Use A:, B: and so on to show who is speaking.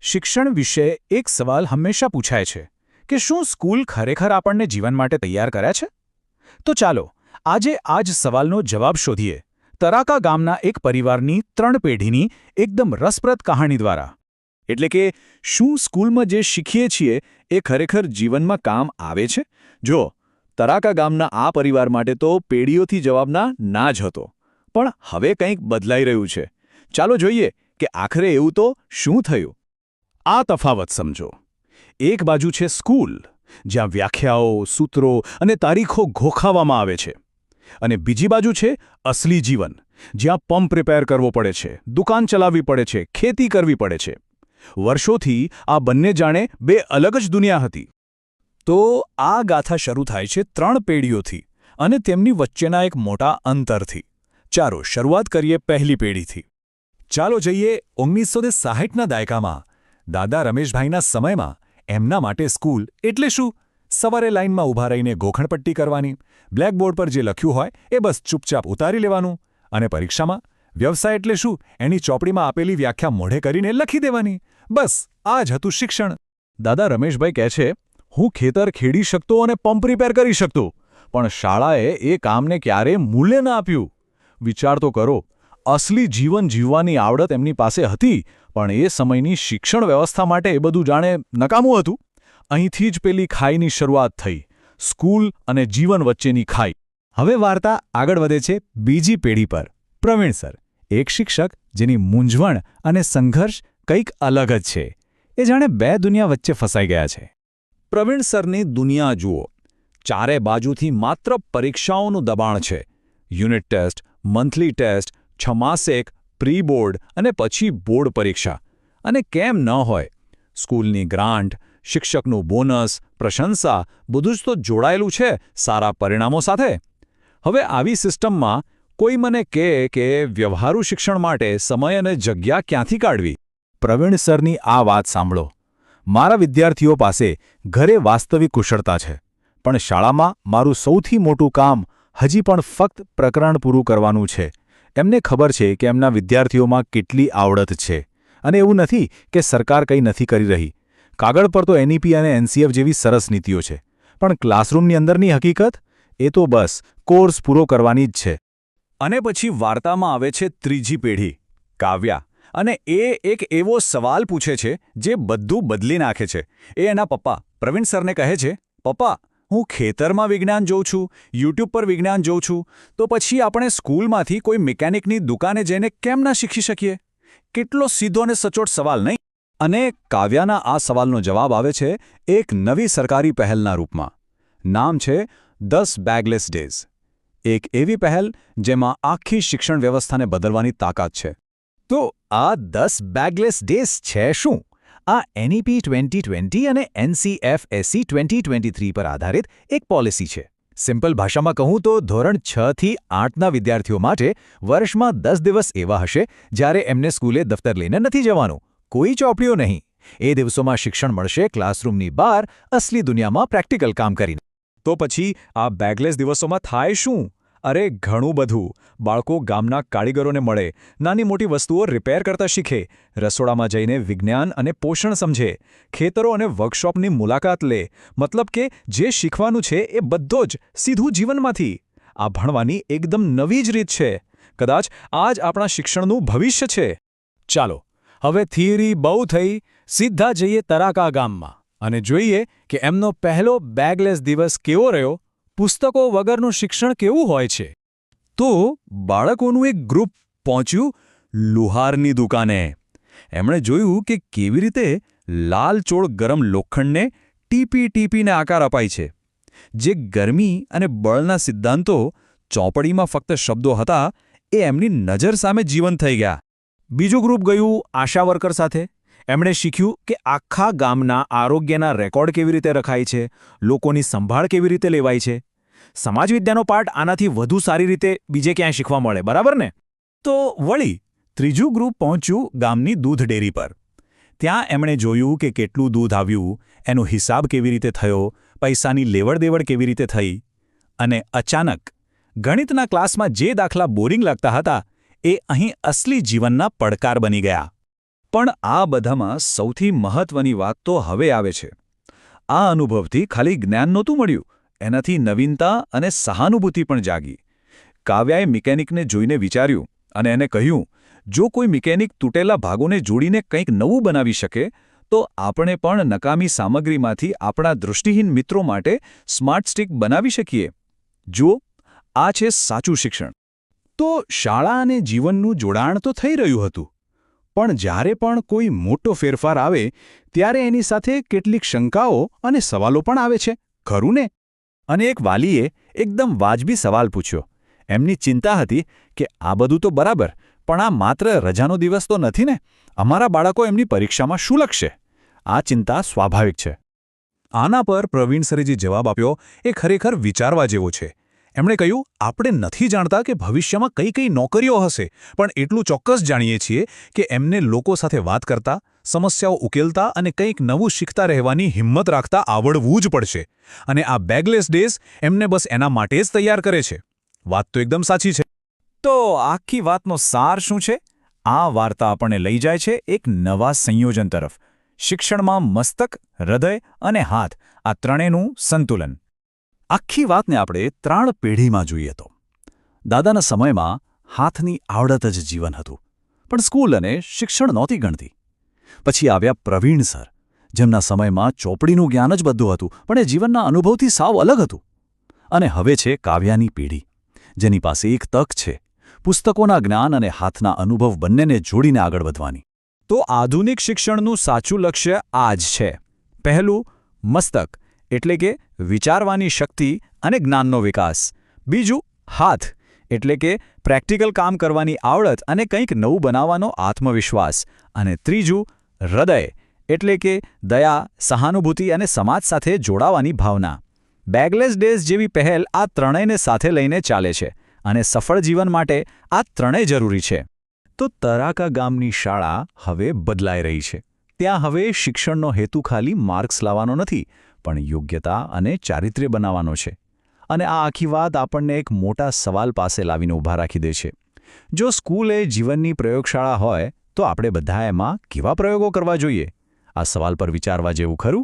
A: શિક્ષણ વિશે એક સવાલ હંમેશા પૂછાય છે કે શું સ્કૂલ ખરેખર આપણને જીવન માટે તૈયાર કરે છે? તો ચાલો આજે આ જ સવાલનો જવાબ શોધીએ તરાકા ગામના એક પરિવારની 3 પેઢીની એકદમ રસપ્રદ કહાણી દ્વારા. એટલે કે શું સ્કૂલમાં જે શીખીએ છીએ એ ખરેખર જીવનમાં કામ આવે છે? જો તરાકા ગામના આ પરિવાર માટે તો પેઢીઓથી જવાબના ના જ હતો, પણ હવે કંઈક બદલાઈ રહ્યું છે. ચાલો જોઈએ કે આખરે એવું તો શું થયું. આ તફાવત સમજો. એક બાજુ છે સ્કૂલ, જ્યાં વ્યાખ્યાઓ, સૂત્રો અને તારીખો ઘોખાવવામાં આવે છે, અને બીજી બાજુ છે અસલી જીવન, જ્યાં પંપ રિપેર કરવો પડે છે, દુકાન ચલાવવી પડે છે, ખેતી કરવી પડે છે. વર્ષોથી આ બંને જાણે બે અલગ જ દુનિયા હતી. તો આ ગાથા શરૂ થાય છે 3 પેઢીઓથી અને તેમની વચ્ચેના એક મોટા અંતરથી. ચાલો શરૂઆત કરીએ પહેલી પેઢીથી. ચાલો જઈએ 1960ના દાયકામાં. દાદા રમેશભાઈના સમયમાં એમના માટે સ્કૂલ એટલે શું? સવારે લાઇનમાં ઊભા રહીને ગોખણપટ્ટી કરવાની, બ્લેકબોર્ડ પર જે લખ્યું હોય એ બસ ચૂપચાપ ઉતારી લેવાનું, અને પરીક્ષામાં વ્યવસાય એટલે શું? એની ચોપડીમાં આપેલી વ્યાખ્યા મોઢે કરીને લખી દેવાની. બસ આ જ હતું શિક્ષણ. દાદા રમેશભાઈ કહે છે, હું ખેતર ખેડી શકતો અને પંપ રિપેર કરી શકતો, પણ શાળાએ એ કામને ક્યારેય મૂલ્ય ન આપ્યું. વિચાર તો કરો, અસલી જીવન જીવવાની આવડત એમની પાસે હતી, પણ એ સમયની શિક્ષણ વ્યવસ્થા માટે એ બધું જાણે નકામું હતું. અહીંથી જ પેલી ખાઈની શરૂઆત થઈ, સ્કૂલ અને જીવન વચ્ચેની ખાઈ. હવે વાર્તા આગળ વધે છે બીજી પેઢી પર. પ્રવીણ સર, એક શિક્ષક જેની મૂંઝવણ અને સંઘર્ષ કંઈક અલગ જ છે. એ જાણે બે દુનિયા વચ્ચે ફસાઈ ગયા છે. પ્રવીણ સરની દુનિયા જુઓ. ચારે બાજુથી માત્ર પરીક્ષાઓનું દબાણ છે. યુનિટ ટેસ્ટ, મંથલી ટેસ્ટ, છમાસેક, પ્રી બોર્ડ અને પછી બોર્ડ પરીક્ષા. અને કેમ ન હોય? સ્કૂલની ગ્રાન્ટ, શિક્ષકનું બોનસ, પ્રશંસા બધું જ તો જોડાયેલું છે સારા પરિણામો સાથે. હવે આવી સિસ્ટમમાં કોઈ મને કહે કે વ્યવહારુ શિક્ષણ માટે સમય અને જગ્યા ક્યાંથી કાઢવી? પ્રવીણ સરની આ વાત સાંભળો. મારા વિદ્યાર્થીઓ પાસે ઘરે વાસ્તવિક કુશળતા છે, પણ શાળામાં મારું સૌથી મોટું કામ હજી પણ ફક્ત પ્રકરણ પૂરું કરવાનું છે. એમને ખબર છે કે એમના વિદ્યાર્થીઓમાં કેટલી આવડત છે, અને એવું નથી કે સરકાર કંઈ નથી કરી રહી. કાગળ પર તો એનઈપી અને એનસીએફ જેવી સરસ નીતિઓ છે, પણ ક્લાસરૂમની અંદરની હકીકત એ તો બસ કોર્સ પૂરો કરવાની જ છે. અને પછી વાર્તામાં આવે છે ત્રીજી પેઢી, કાવ્યા. અને એ એક એવો સવાલ પૂછે છે જે બધું બદલી નાખે છે. એ એના પપ્પા પ્રવીણ સરને કહે છે, પપ્પા, હું ખેતરમાં વિજ્ઞાન જોઉં છું, યુટ્યુબ પર વિજ્ઞાન જોઉં છું, તો પછી આપણે સ્કૂલમાંથી કોઈ મિકેનિકની દુકાને જઈને કેમ ના શીખી શકીએ? કેટલો સીધો અને સચોટ સવાલ, નહીં? અને કાવ્યાના આ સવાલનો જવાબ આવે છે એક નવી સરકારી પહેલના રૂપમાં. નામ છે 10 બેગલેસ ડેઝ. એક એવી પહેલ જેમાં આખી શિક્ષણ વ્યવસ્થાને બદલવાની તાકાત છે. તો આ 10 બેગલેસ ડેઝ છે શું? આ એનઈપી 2020 અને એનસીએફએસસી 2023 પર આધારિત એક પોલિસી છે. સિમ્પલ ભાષામાં કહું તો ધોરણ 6 થી 8ના વિદ્યાર્થીઓ માટે વર્ષમાં 10 દિવસ એવા હશે જ્યારે એમને સ્કૂલે દફતર લઈને નથી જવાનું, કોઈ ચોપડીઓ નહીં. એ દિવસોમાં શિક્ષણ મળશે ક્લાસરૂમની બહાર, અસલી દુનિયામાં પ્રેક્ટિકલ કામ કરીને. તો પછી આ બેગલેસ દિવસોમાં થાય શું? અરે ઘણું બધું. બાળકો ગામના કારીગરોને મળે, નાની મોટી વસ્તુઓ રિપેર કરતા શીખે, રસોડામાં જઈને વિજ્ઞાન અને પોષણ સમજે, ખેતરો અને વર્કશોપની મુલાકાત લે. મતલબ કે જે શીખવાનું છે એ બધો જ સીધું જીવનમાંથી. આ ભણવાની એકદમ નવી જ રીત છે. કદાચ આ જ આપણા શિક્ષણનું ભવિષ્ય છે. ચાલો હવે થિયરી બહુ થઈ, સીધા જઈએ તરાકા ગામમાં અને જોઈએ કે એમનો પહેલો બેગલેસ દિવસ કેવો રહ્યો. પુસ્તકો વગરનું શિક્ષણ કેવું હોય છે? તો બાળકોનું એક ગ્રુપ પહોંચ્યું લુહારની દુકાને. એમણે જોયું કે કેવી રીતે લાલચોળ ગરમ લોખંડને ટીપી ટીપીને આકાર અપાય છે. જે ગરમી અને બળના સિદ્ધાંતો ચોપડીમાં ફક્ત શબ્દો હતા, એ એમની નજર સામે જીવંત થઈ ગયા. બીજું ગ્રુપ ગયું આશા વર્કર સાથે. એમણે શીખ્યું કે આખા ગામના આરોગ્યના રેકોર્ડ કેવી રીતે રખાય છે, લોકોની સંભાળ કેવી રીતે લેવાય છે. સમાજવિદ્યાનો પાઠ આનાથી વધુ સારી રીતે બીજે ક્યાંય શીખવા મળે, બરાબર ને? તો વળી ત્રીજું ગ્રુપ પહોંચ્યું ગામની દૂધ ડેરી પર. ત્યાં એમણે જોયું કે કેટલું દૂધ આવ્યું, એનો હિસાબ કેવી રીતે થયો, પૈસાની લેવડ-દેવડ કેવી રીતે થઈ. અને અચાનક ગણિતના ક્લાસમાં જે દાખલા બોરિંગ લાગતા હતા એ અહીં અસલી જીવનના પડકાર બની ગયા.
B: પણ આ બધામાં સૌથી મહત્વની વાત તો હવે આવે છે. આ અનુભવથી ખાલી જ્ઞાન નહોતું મળ્યું, એનાથી નવીનતા અને સહાનુભૂતિ પણ જાગી. કાવ્યાએ મિકેનિકને જોઈને વિચાર્યું અને એને કહ્યું, જો કોઈ મિકેનિક તૂટેલા ભાગોને જોડીને કંઈક નવું બનાવી શકે તો આપણે પણ નકામી સામગ્રીમાંથી આપણા દૃષ્ટિહીન મિત્રો માટે સ્માર્ટ સ્ટિક બનાવી શકીએ. જુઓ, આ છે સાચું શિક્ષણ.
A: તો શાળા અને જીવનનું જોડાણ તો થઈ રહ્યું હતું, પણ જ્યારે પણ કોઈ મોટો ફેરફાર આવે ત્યારે એની સાથે કેટલીક શંકાઓ અને સવાલો પણ આવે છે, ખરું ને?
B: અને એક વાલીએ એકદમ વાજબી સવાલ પૂછ્યો. એમની ચિંતા હતી કે આ બધું તો બરાબર, પણ આ માત્ર રજાનો દિવસ તો નથી ને? અમારા બાળકો એમની પરીક્ષામાં શું લખશે? આ ચિંતા સ્વાભાવિક છે.
A: આના પર પ્રવીણ સરે જે જવાબ આપ્યો એ ખરેખર વિચારવા જેવો છે. એમણે કહ્યું, આપણે નથી જાણતા કે ભવિષ્યમાં કઈ કઈ નોકરીઓ હશે, પણ એટલું ચોક્કસ જાણીએ છીએ કે એમને લોકો સાથે વાત કરતા, સમસ્યાઓ ઉકેલતા અને કંઈક નવું શીખતા રહેવાની હિંમત રાખતા આવડવું જ પડશે. અને આ બેગલેસ ડેઝ એમને બસ એના માટે જ તૈયાર કરે છે. વાત તો એકદમ સાચી છે.
B: તો આખી વાતનો સાર શું છે? આ વાર્તા આપણને લઈ જાય છે એક નવા સંયોજન તરફ. શિક્ષણમાં મસ્તક, હૃદય અને હાથ, આ ત્રણેયનું સંતુલન. આખી વાતને આપણે 3 પેઢીમાં જોઈએ તો દાદાના સમયમાં હાથની આવડત જ જીવન હતું, પણ સ્કૂલ અને શિક્ષણ નહોતી ગણતી. પછી આવ્યા પ્રવીણ સર, જેમના સમયમાં ચોપડીનું જ્ઞાન જ બધું હતું, પણ એ જીવનના અનુભવથી સાવ અલગ હતું. અને હવે છે કાવ્યાની પેઢી, જેની પાસે એક તક છે, પુસ્તકોના જ્ઞાન અને હાથના અનુભવ બંનેને જોડીને આગળ વધવાની.
A: તો આધુનિક શિક્ષણનું સાચું લક્ષ્ય આ જ છે. પહેલું, મસ્તક એટલે કે વિચારવાની શક્તિ અને જ્ઞાનનો વિકાસ. બીજું, હાથ એટલે કે પ્રેક્ટિકલ કામ કરવાની આવડત અને કંઈક નવું બનાવવાનો આત્મવિશ્વાસ. અને ત્રીજું, હૃદય એટલે કે દયા, સહાનુભૂતિ અને સમાજ સાથે જોડાવાની ભાવના. બેગલેસ ડેઝ જેવી પહેલ આ ત્રણેયને સાથે લઈને ચાલે છે, અને સફળ જીવન માટે આ ત્રણેય જરૂરી છે. તો તરાકા ગામની શાળા હવે બદલાઈ રહી છે. ત્યાં હવે શિક્ષણનો હેતુ ખાલી માર્ક્સ લાવવાનો નથી, પણ યોગ્યતા અને ચારિત્ર્ય બનાવવાનો છે. અને આ આખી વાત આપણને એક મોટા સવાલ પાસે લાવીને ઊભા રાખી દે છે. જો સ્કૂલ એ જીવનની પ્રયોગશાળા હોય તો આપણે બધા એમાં કેવા પ્રયોગો કરવા જોઈએ? આ સવાલ પર વિચારવા જેવું ખરું?